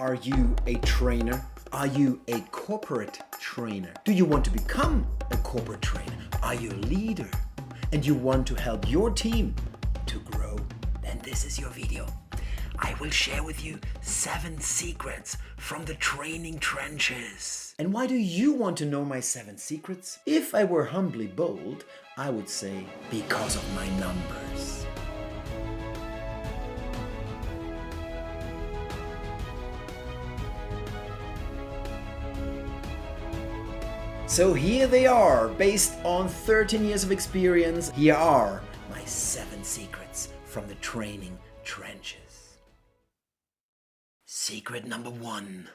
Are you a trainer? Are you a corporate trainer? Do you want to become a corporate trainer? Are you a leader and you want to help your team to grow? Then this is your video. I will share with you 7 secrets from the training trenches. And why do you want to know my 7 secrets? If I were humbly bold, I would say because of my numbers. So here they are, based on 13 years of experience. Here are my 7 secrets from the training trenches. Secret number 1.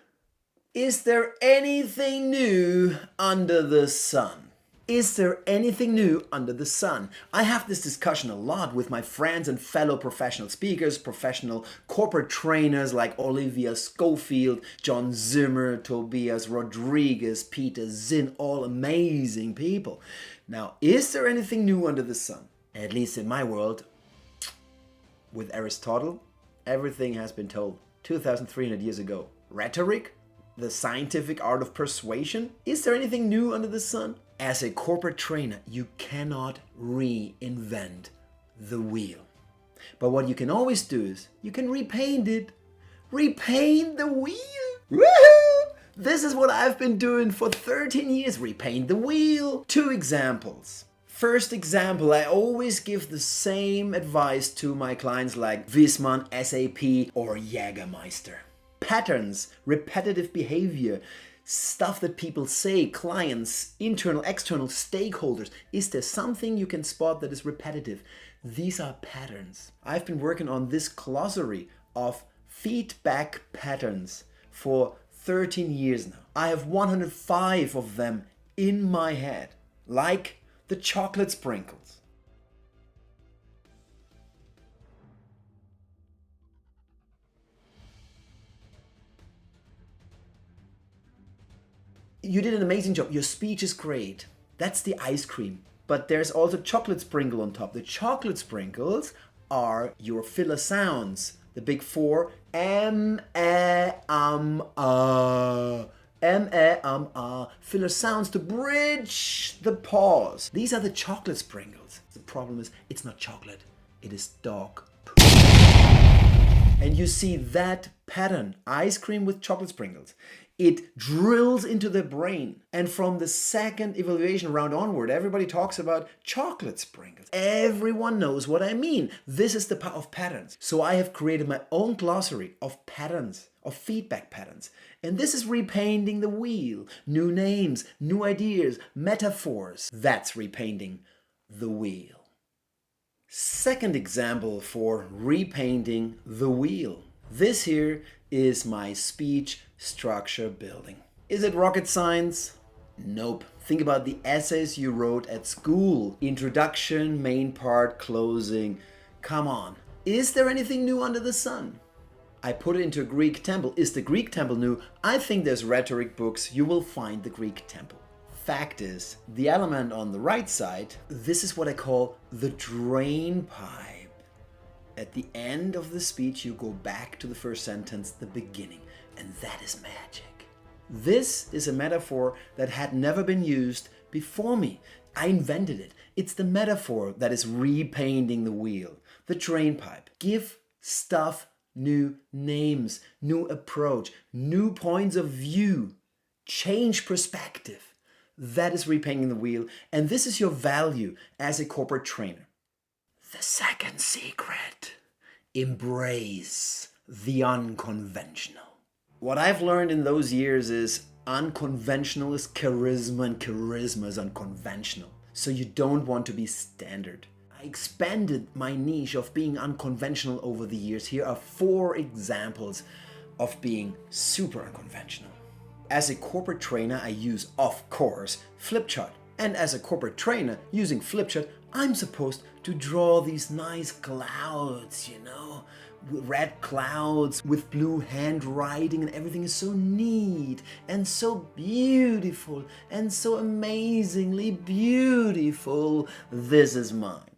Is there anything new under the sun? Is there anything new under the sun? I have this discussion a lot with my friends and fellow professional speakers, professional corporate trainers like Olivia Schofield, John Zimmer, Tobias Rodriguez, Peter Zinn, all amazing people. Now, is there anything new under the sun? At least in my world, with Aristotle, everything has been told 2,300 years ago. Rhetoric, the scientific art of persuasion. Is there anything new under the sun? As a corporate trainer, you cannot reinvent the wheel. But what you can always do is, you can repaint it. Repaint the wheel. Woohoo! This is what I've been doing for 13 years. Repaint the wheel. 2 examples. First example, I always give the same advice to my clients like Wisman, SAP or Jägermeister. Patterns, repetitive behavior, stuff that people say, clients, internal, external stakeholders. Is there something you can spot that is repetitive? These are patterns. I've been working on this glossary of feedback patterns for 13 years now. I have 105 of them in my head, like the chocolate sprinkles. You did an amazing job. Your speech is great. That's the ice cream. But there's also chocolate sprinkle on top. The chocolate sprinkles are your filler sounds. The big 4. M, E, filler sounds to bridge the pause. These are the chocolate sprinkles. The problem is, it's not chocolate. It is dog poop. And you see that pattern, ice cream with chocolate sprinkles. It drills into the brain. And from the second evaluation round onward, everybody talks about chocolate sprinkles. Everyone knows what I mean. This is the power of patterns. So I have created my own glossary of patterns, of feedback patterns. And this is repainting the wheel. New names, new ideas, metaphors. That's repainting the wheel. Second example for repainting the wheel. This here is my speech structure building. Is it rocket science? Nope. Think about the essays you wrote at school. Introduction, main part, closing. Come on. Is there anything new under the sun? I put it into a Greek temple. Is the Greek temple new? I think there's rhetoric books. You will find the Greek temple. Fact is, the element on the right side, this is what I call the drain pipe. At the end of the speech, you go back to the first sentence, the beginning, and that is magic. This is a metaphor that had never been used before me. I invented it. It's the metaphor that is repainting the wheel, the drain pipe. Give stuff new names, new approach, new points of view, change perspective. That is repainting the wheel, and this is your value as a corporate trainer. The second secret, embrace the unconventional. What I've learned in those years is unconventional is charisma and charisma is unconventional. So you don't want to be standard. I expanded my niche of being unconventional over the years. Here are 4 examples of being super unconventional. As a corporate trainer, I use, of course, flip chart. And as a corporate trainer, using flip chart, I'm supposed to draw these nice clouds, you know, red clouds with blue handwriting, and everything is so neat and so beautiful and so amazingly beautiful. This is mine.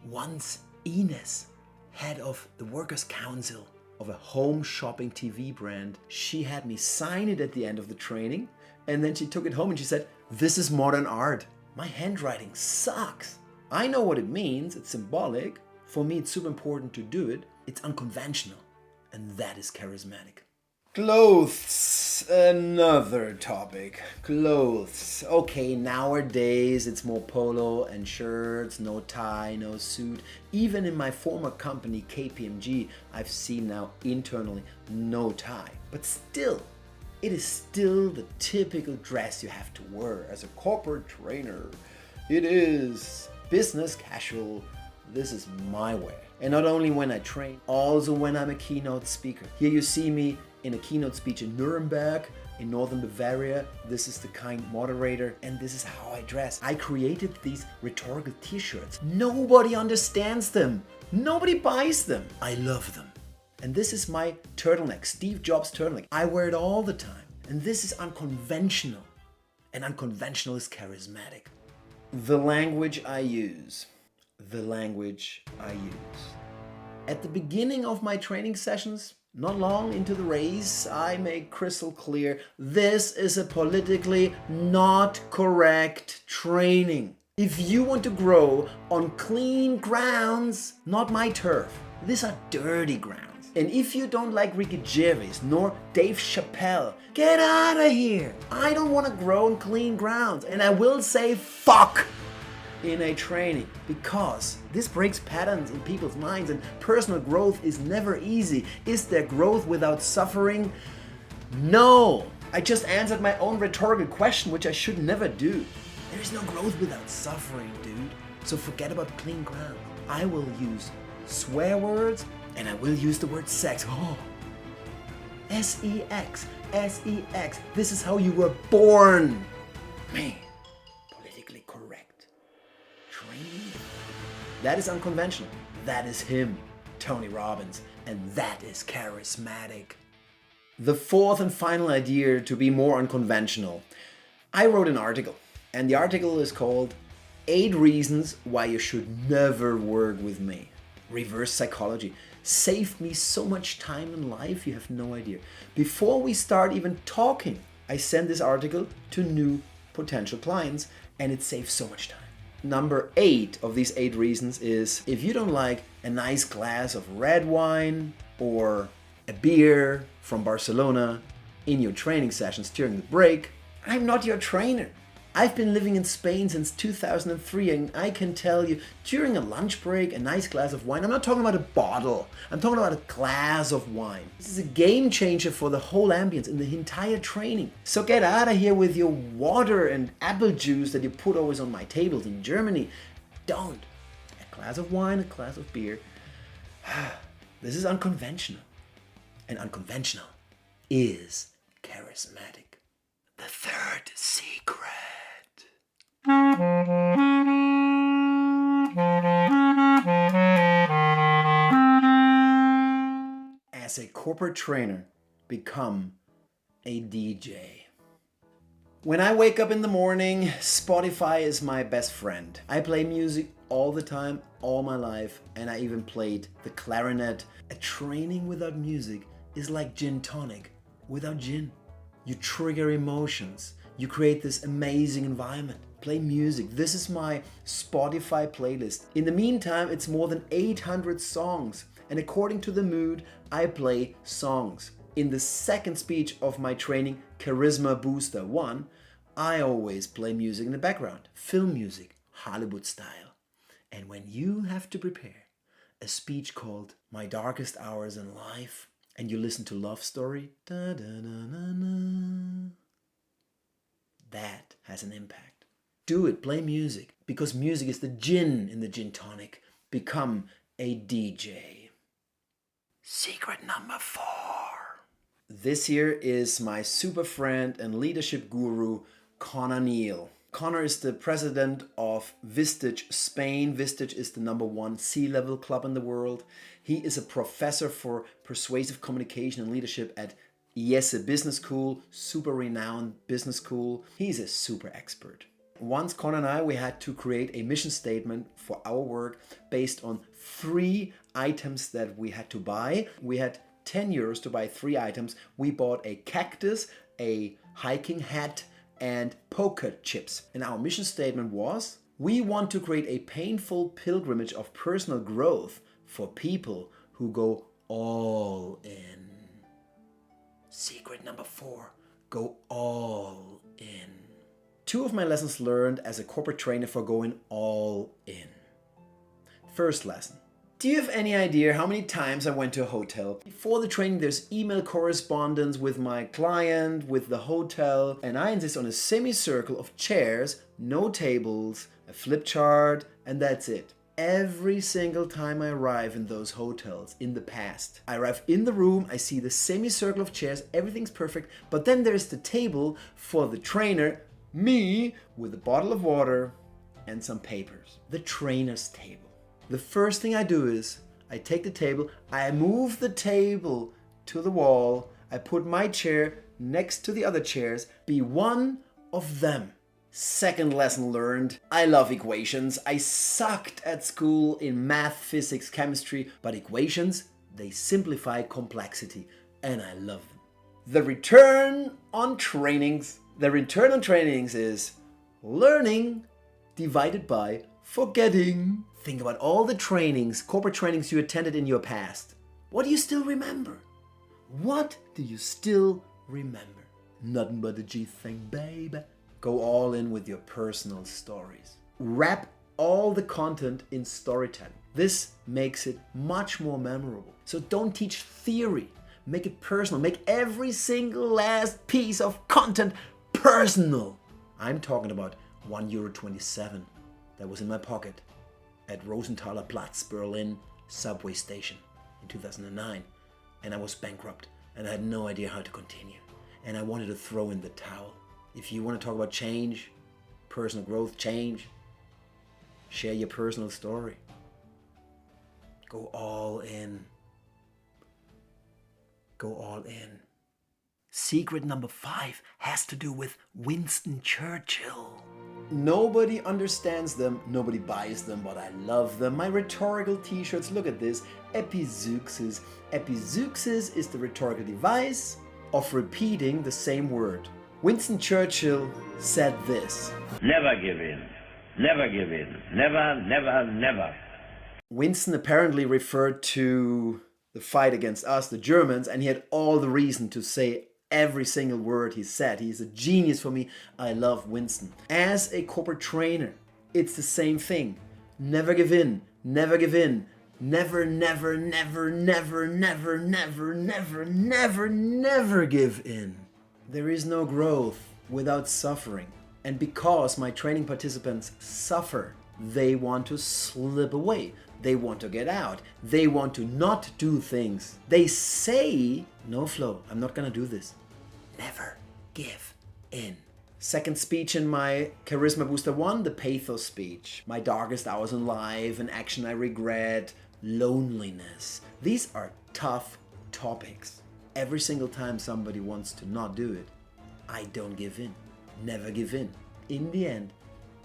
Once Ines, head of the Workers' Council of a home shopping TV brand. She had me sign it at the end of the training, and then she took it home and she said, "This is modern art." My handwriting sucks. I know what it means, it's symbolic. For me, it's super important to do it. It's unconventional, and that is charismatic. Clothes, another topic. Clothes. Okay, nowadays it's more polo and shirts, no tie, no suit. Even in my former company, KPMG, I've seen now internally no tie. But still, it is still the typical dress you have to wear as a corporate trainer. It is business casual. This is my way. And not only when I train, also when I'm a keynote speaker. Here you see me in a keynote speech in Nuremberg, in northern Bavaria. This is the kind moderator, and this is how I dress. I created these rhetorical t-shirts. Nobody understands them. Nobody buys them. I love them. And this is my turtleneck, Steve Jobs turtleneck. I wear it all the time. And this is unconventional. And unconventional is charismatic. The language I use. The language I use. At the beginning of my training sessions, not long into the race, I make crystal clear this is a politically not correct training. If you want to grow on clean grounds, not my turf. These are dirty grounds. And if you don't like Ricky Gervais nor Dave Chappelle, get out of here. I don't want to grow on clean grounds, and I will say fuck in a training, because this breaks patterns in people's minds, and personal growth is never easy. Is there growth without suffering? No. I just answered my own rhetorical question, which I should never do. There is no growth without suffering, dude. So forget about clean ground. I will use swear words, and I will use the word sex. Oh. S-E-X, S-E-X. This is how you were born. Man, politically correct. That is unconventional. That is him, Tony Robbins, and that is charismatic. The fourth and final idea to be more unconventional. I wrote an article, and the article is called 8 Reasons Why You Should Never Work With Me. Reverse psychology. Saved me so much time in life, you have no idea. Before we start even talking, I send this article to new potential clients, and it saves so much time. Number 8 of these 8 reasons is, if you don't like a nice glass of red wine or a beer from Barcelona in your training sessions during the break, I'm not your trainer. I've been living in Spain since 2003, and I can tell you, during a lunch break, a nice glass of wine, I'm not talking about a bottle, I'm talking about a glass of wine. This is a game changer for the whole ambience in the entire training. So get out of here with your water and apple juice that you put always on my tables in Germany. Don't. A glass of wine, a glass of beer. This is unconventional. And unconventional is charismatic. The third secret. As a corporate trainer, become a DJ. When I wake up in the morning, Spotify is my best friend. I play music all the time, all my life, and I even played the clarinet. A training without music is like gin tonic without gin. You trigger emotions. You create this amazing environment. Play music. This is my Spotify playlist. In the meantime, it's more than 800 songs. And according to the mood, I play songs. In the second speech of my training, Charisma Booster 1, I always play music in the background. Film music, Hollywood style. And when you have to prepare a speech called My Darkest Hours in Life, and you listen to Love Story, da, da, da, da, da, that has an impact. Do it, play music, because music is the gin in the gin tonic. Become a DJ. Secret number 4. This here is my super friend and leadership guru, Connor Neal. Connor is the president of Vistage Spain. Vistage is the #1 C-level club in the world. He is a professor for persuasive communication and leadership at IESE Business School, super renowned business school. He's a super expert. Once Connor and I, we had to create a mission statement for our work based on 3 items that we had to buy. We had €10 to buy 3 items. We bought a cactus, a hiking hat, and poker chips. And our mission statement was, we want to create a painful pilgrimage of personal growth for people who go all in. Secret number 4, go all in. 2 of my lessons learned as a corporate trainer for going all in. First lesson. Do you have any idea how many times I went to a hotel? Before the training, there's email correspondence with my client, with the hotel, and I insist on a semicircle of chairs, no tables, a flip chart, and that's it. Every single time I arrive in those hotels in the past, I arrive in the room, I see the semicircle of chairs, everything's perfect, but then there's the table for the trainer, me, with a bottle of water and some papers. The trainer's table. The first thing I do is I take the table, I move the table to the wall, I put my chair next to the other chairs, be one of them. Second lesson learned, I love equations. I sucked at school in math, physics, chemistry, but equations, they simplify complexity, and I love them. The return on trainings. The return on trainings is learning divided by forgetting. Think about all the trainings, corporate trainings you attended in your past. What do you still remember? What do you still remember? Nothing but a G thing, baby. Go all in with your personal stories. Wrap all the content in storytelling. This makes it much more memorable. So don't teach theory. Make it personal. Make every single last piece of content personal. I'm talking about €1.27 that was in my pocket at Rosenthaler Platz, Berlin subway station in 2009. And I was bankrupt and I had no idea how to continue. And I wanted to throw in the towel. If you want to talk about change, personal growth, change, share your personal story. Go all in. Go all in. Secret number 5 has to do with Winston Churchill. Nobody understands them, nobody buys them, but I love them. My rhetorical t-shirts, look at this. Epizeuxis. Epizeuxis is the rhetorical device of repeating the same word. Winston Churchill said this. Never give in. Never give in. Never, never, never. Winston apparently referred to the fight against us, the Germans, and he had all the reason to say every single word he said. He's a genius for me. I love Winston. As a corporate trainer, it's the same thing. Never give in. Never give in. Never, never, never, never, never, never, never, never, never give in. There is no growth without suffering. And because my training participants suffer, they want to slip away. They want to get out. They want to not do things. They say, no Flo, I'm not gonna do this. Never give in. Second speech in my Charisma Booster 1, the Pathos speech. My darkest hours in life, an action I regret, loneliness. These are tough topics. Every single time somebody wants to not do it, I don't give in. Never give in. In the end,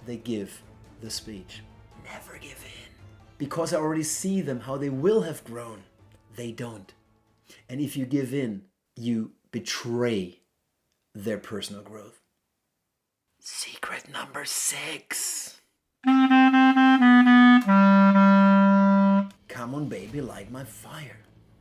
they give the speech. Never give in. Because I already see them, how they will have grown. They don't. And if you give in, you betray their personal growth. Secret number 6. Come on, baby, light my fire.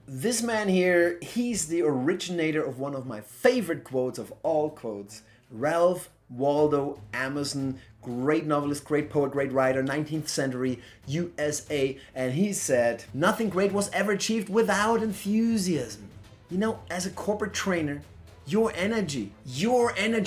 This man here, he's the originator of one of my favorite quotes of all quotes. Ralph Waldo Emerson, great novelist, great poet, great writer, 19th century USA. And he said, nothing great was ever achieved without enthusiasm. You know, as a corporate trainer, your energy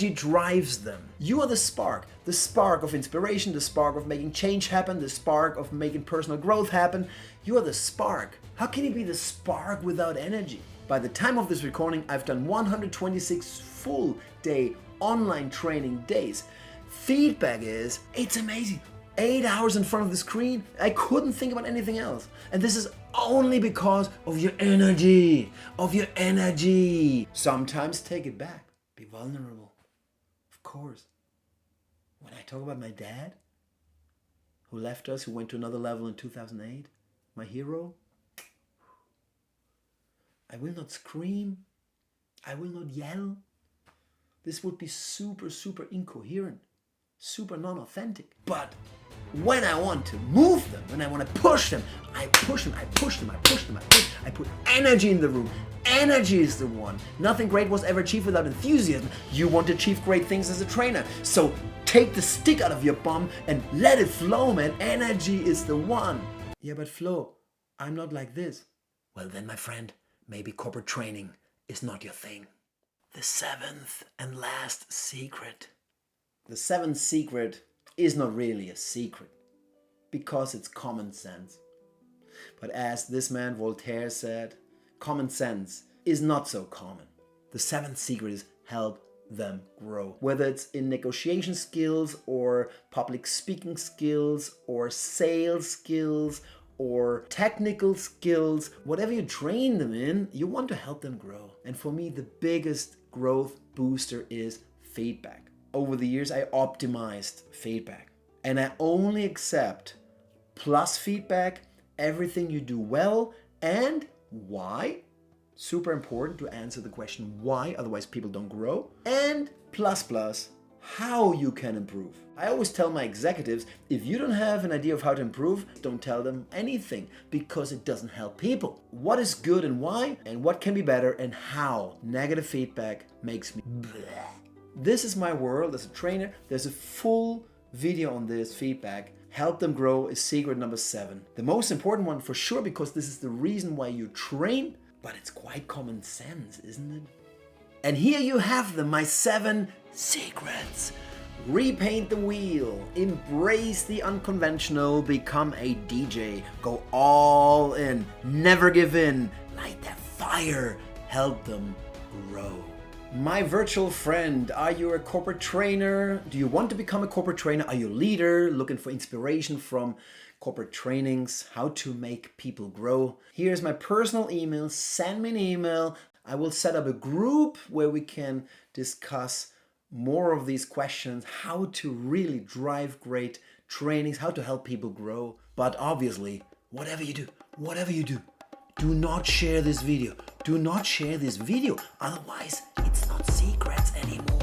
drives them. You are the spark of inspiration, the spark of making change happen, the spark of making personal growth happen. You are the spark. How can you be the spark without energy? By the time of this recording, I've done 126 full day online training days. Feedback is, it's amazing. 8 hours in front of the screen, I couldn't think about anything else. And this is only because of your energy, Sometimes take it back, be vulnerable. Of course. When I talk about my dad, who left us, who went to another level in 2008, my hero, I will not scream. I will not yell. This would be super, super incoherent, super non-authentic. But when I want to move them, when I want to push them, I push them, I push them, I push them, I put energy in the room. Energy is the one. Nothing great was ever achieved without enthusiasm. You want to achieve great things as a trainer. So take the stick out of your bum and let it flow, man. Energy is the one. Yeah, but Flo, I'm not like this. Well then, my friend, maybe corporate training is not your thing. The seventh and last secret. The seventh secret is not really a secret because it's common sense. But as this man Voltaire said, common sense is not so common. The seventh secret is help them grow. Whether it's in negotiation skills or public speaking skills or sales skills or technical skills, whatever you train them in, you want to help them grow. And for me, the biggest growth booster is feedback. Over the years, I optimized feedback. And I only accept plus feedback, everything you do well, and why. Super important to answer the question why, otherwise people don't grow. And plus, how you can improve. I always tell my executives, if you don't have an idea of how to improve, don't tell them anything because it doesn't help people. What is good and why, and what can be better and how. Negative feedback makes me bleh. This is my world as a trainer. There's a full video on this feedback. Help them grow is secret number 7. The most important one for sure, because this is the reason why you train, but it's quite common sense, isn't it? And here you have them, my 7 secrets. Repaint the wheel, embrace the unconventional, become a DJ, go all in, never give in, light that fire, help them grow. My virtual friend, are you a corporate trainer? Do you want to become a corporate trainer? Are you a leader looking for inspiration from corporate trainings, how to make people grow? Here's my personal email. Send me an email. I will set up a group where we can discuss more of these questions, how to really drive great trainings, how to help people grow. But obviously, whatever you do, do not share this video. Do not share this video. Otherwise, it's not secrets anymore.